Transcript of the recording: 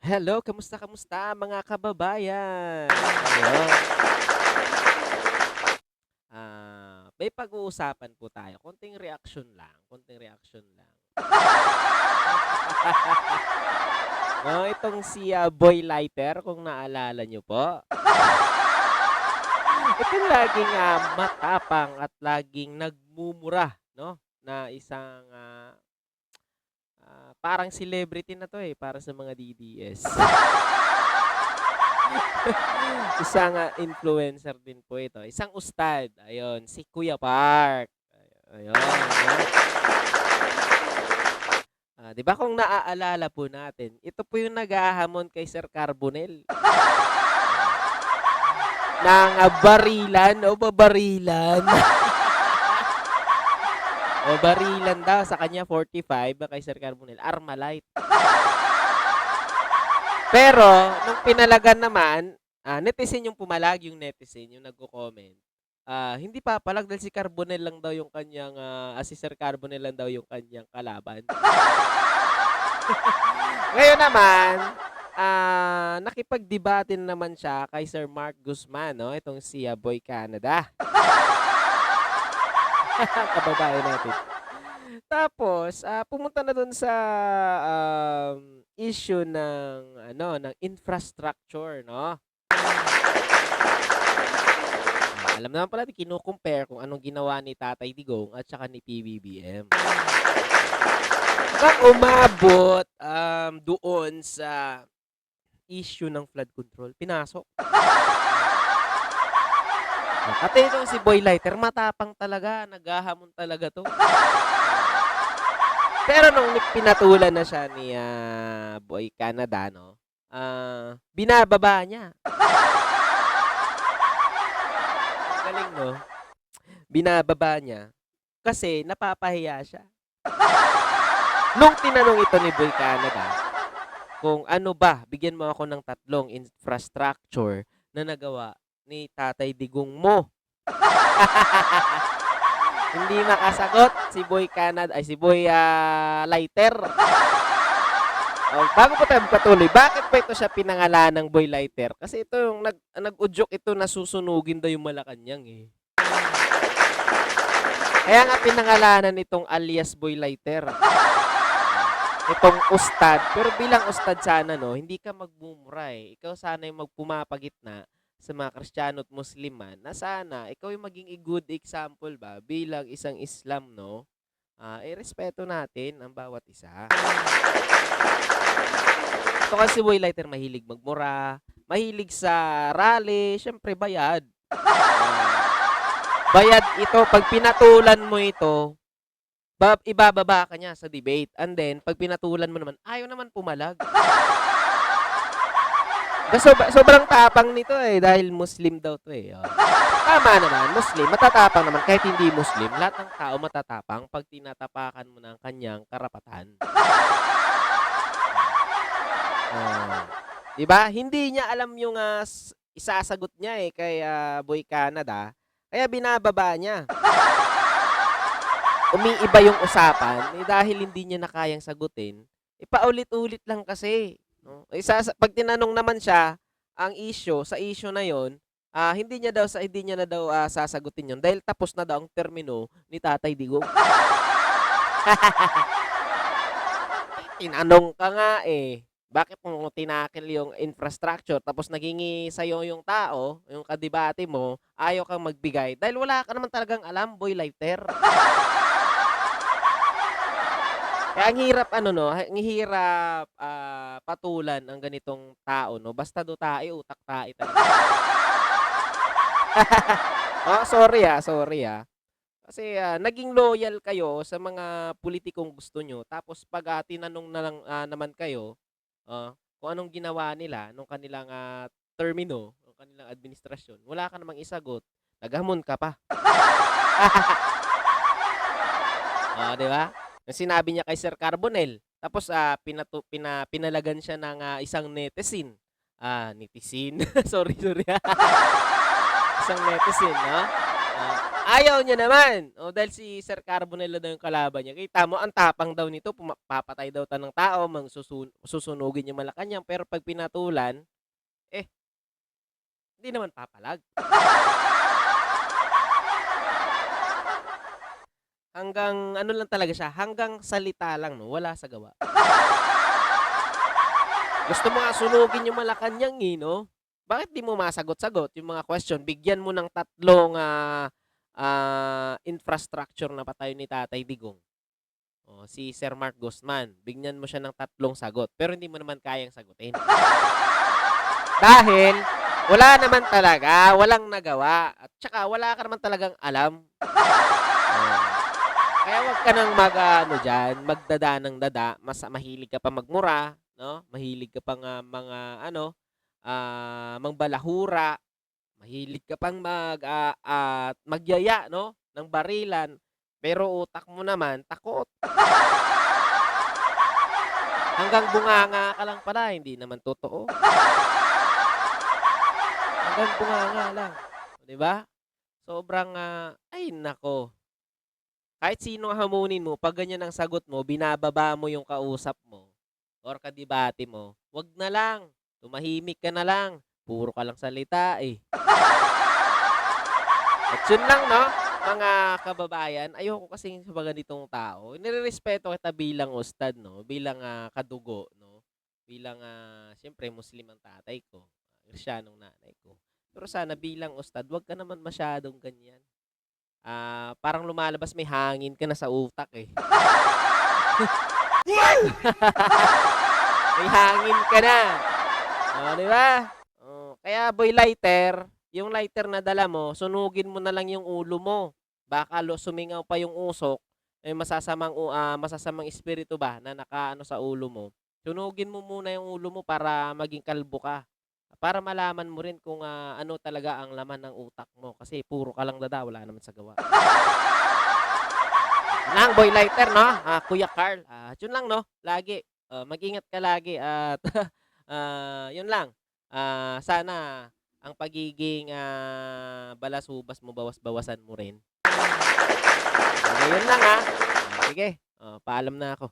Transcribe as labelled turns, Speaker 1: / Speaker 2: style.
Speaker 1: Hello, kamusta kamusta mga kababayan? Ayun, may pag-uusapan po tayo, konting reaksyon lang. No, itong si, Boy Lighter kung naalala niyo po. Itong laging, matapang at laging nagmumura 'no, na isang, parang celebrity na 'to, para sa mga DDS. Isang, influencer din po ito, isang ustad, ayun, si Kuya Park. Ayun, 'no. 'Di ba kung naaalala po natin, ito po yung naghahamon kay Sir Carbonell ng, barilan o babarilan. O barilan daw sa kanya 45, kay Sir Carbonell Armalite. Pero nung pinalagan naman, netizen yung pumalag, yung netizen yung nagko-comment. Hindi papalag dahil si Carbonell lang daw yung kanyang, si Sir Carbonell lang daw yung kanyang kalaban. Ngayon naman, nakipagdebate na naman siya kay Sir Mark Guzman 'no, itong si, Boy Canada, kababayan natin. Tapos, pumunta na dun sa, issue ng ano, ng infrastructure 'no. Alam naman pala natin kino-compare kung anong ginawa ni Tatay Digong at saka ni PBBM. Hanggang umabot, doon sa issue ng flood control, pinasok. Pati itong si Boy Lighter matapang talaga, naghahamon talaga 'to. Pero nung pinatulan na siya ni, Boy Canada 'no, binababa niya. Ang galing 'no, binababa niya kasi napapahiya siya. Nung tinanong ito ni Boy Canada kung ano ba, bigyan mo ako ng tatlong infrastructure na nagawa ni Tatay Digong mo. Hindi makasagot si Boy Canada ay si Boy, Lighter. Oh, bago po tayo magpatuloy, bakit ba ito siya pinangalan ng Boy Lighter? Kasi ito yung nag-udyok ito na susunugin daw yung Malacanang, eh. Kaya nga pinangalanan nitong alias Boy Lighter. Itong ustad, pero bilang ustad sana 'no, hindi ka magmumura, eh. Ikaw sana yung magpumapagitna sa mga Kristiyano at Musliman na sana ikaw yung maging good example ba bilang isang Islam 'no, irespeto natin ang bawat isa. Ito kasi Boy Lighter mahilig magmura, mahilig sa rally, siyempre bayad. Bayad ito 'pag pinatulan mo ito, ibababa ka niya sa debate and then 'pag pinatulan mo naman, ayaw naman pumalag. Sobrang tapang nito, dahil Muslim daw 'to, oh. Tama naman, Muslim, matatapang naman kahit hindi Muslim, lahat ng tao matatapang 'pag tinatapakan mo ng kanyang karapatan. Oh, 'di ba? Hindi niya alam yung, isasagot niya, kay, Boy Canada, kaya binababa niya. Umiiba yung usapan, dahil hindi niya na kayang sagutin, paulit-ulit lang kasi, 'no? 'Pag tinanong naman siya, ang sa issue na yon, hindi niya na daw, sasagutin yon dahil tapos na daw ang termino ni Tatay Digong. Tinanong ka nga, bakit mo tinakil yung infrastructure tapos naghingi sa'yo yung tao, yung kadebate mo, ayaw kang magbigay dahil wala ka naman talagang alam, Boy Lighter. Kaya ang hirap ano 'no, ang hirap, patulan ang ganitong tao 'no, basta do tae, utak tae talaga. Sorry, sorry. Kasi, naging loyal kayo sa mga pulitikong gusto nyo tapos 'pag, tinanong na lang, naman kayo, kung anong ginawa nila nung kanilang, termino, nung kanilang administrasyon, wala ka namang isagot, naghamon ka pa. 'Di ba? Yung sinabi niya kay Sir Carbonell, tapos, pinalagan siya ng, isang netizen. Netizen, sorry, isang netizen 'no, Ayaw niya naman. O dahil si Sir Carbonell daw yung kalaban niya. Kita mo, ang tapang daw nito, papatay daw ta ng tao, susunugin yung Malacanang. Pero pag pinatulan, eh, hindi naman papalag. Hanggang ano lang talaga siya, hanggang salita lang, no? Wala sa gawa. Gusto mo nga sunugin yung Malacanang, eh, no? Bakit di mo masagot-sagot yung mga question? Bigyan mo ng tatlong infrastructure na patayo ni Tatay Digong. O, si Sir Mark Guzman, bigyan mo siya ng tatlong sagot. Pero hindi mo naman kayang sagutin. Dahil, wala naman talaga, walang nagawa. At saka, wala ka naman talagang alam. Kaya wag ka nang dyan, magdada ng dada, mahilig ka pa magmura, no? Mahilig ka pang mangbalahura, mahilig ka pang magyaya, no? Ng barilan, pero utak mo naman takot. Hanggang bunganga ka lang pala, hindi naman totoo. Hanggang bunganga lang, 'di ba? Sobrang ay nako. Kahit sino ang hamunin mo, pag ganyan ang sagot mo, binababa mo yung kausap mo or kadibate mo, wag na lang. Tumahimik ka na lang. Puro ka lang salita eh. At yun lang, no? Mga kababayan, ayoko kasing sa mga ganitong tao. Nirerespeto kita bilang ustad, no? Bilang kadugo, no? Bilang, siyempre, Muslim ang tatay ko. Kristiyanong nanay ko. Pero sana bilang ustad, wag ka naman masyadong ganyan. Parang lumalabas may hangin ka na sa utak eh. May hangin ka na. O, di ba? O, kaya boy lighter, yung lighter na dala mo, sunugin mo na lang yung ulo mo. Baka sumingaw pa yung usok, may masasamang espiritu ba na nakaano sa ulo mo. Sunugin mo muna yung ulo mo para maging kalbo ka. Para malaman mo rin kung ano talaga ang laman ng utak mo. Kasi puro ka lang dada, wala naman sa gawa. Yun lang, boy lighter, no? Kuya Carl. Yun lang, no? Lagi. Mag-ingat ka lagi. At yun lang. Sana ang pagiging balasubas mo, bawas-bawasan mo rin. Yun lang, ha? Sige. Paalam na ako.